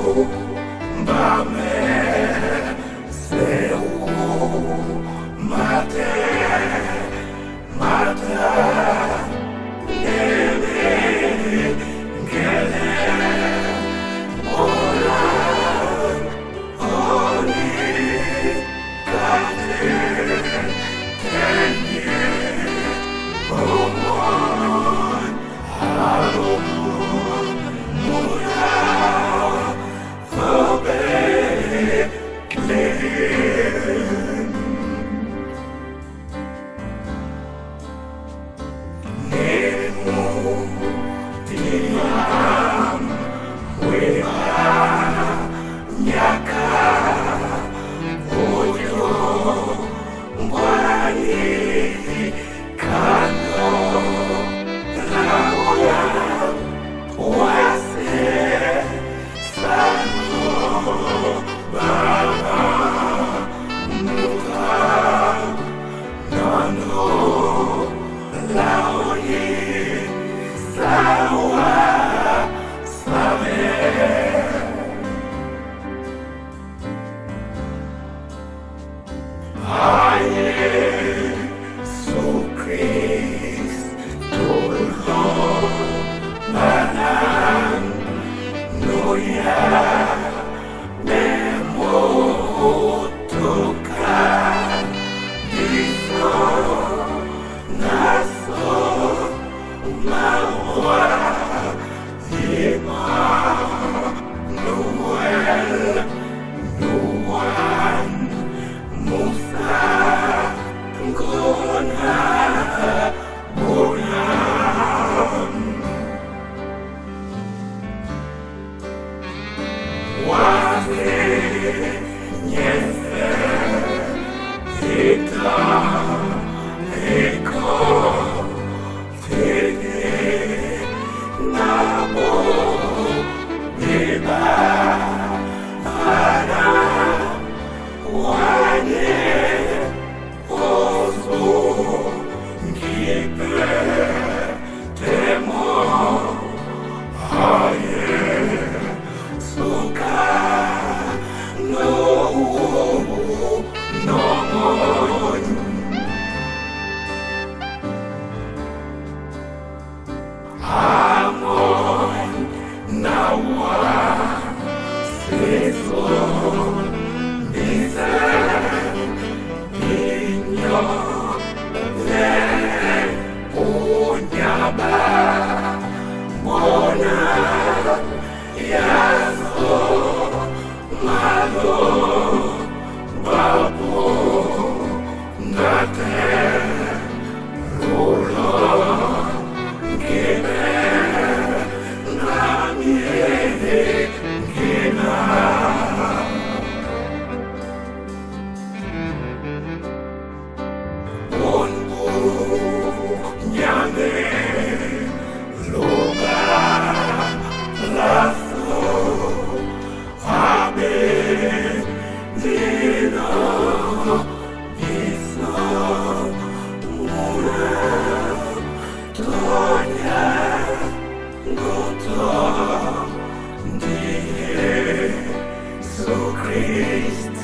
Mbame Seu Mate Mata Nele Ngele Ora Oni Kate Tenye Omon Harum Mura Obe Klen Nemo Diam Wema Nyaka Oyo Mbani Kano Laoya Wase Sano Baba Muta Nano Laoye Sawa Same Aye Su Cristo Manan Noya Nemo Toka Diso Naso Mawa Yema Noel Nuan Musa Gona Bonam Wase Nyefe Zeta Eko Tene Nabo Beba Ana Wane Ozo Ngipe Temo Haye Suka No Amon Nawa Seso Nisa Inyo Le Punyaba Mona Yaso Malo Babu Nate Rulo Gene Namie Gena Bonbu Nyane Loba Lasso Abe Dino Iso Mura Tonya Goto Die So Christ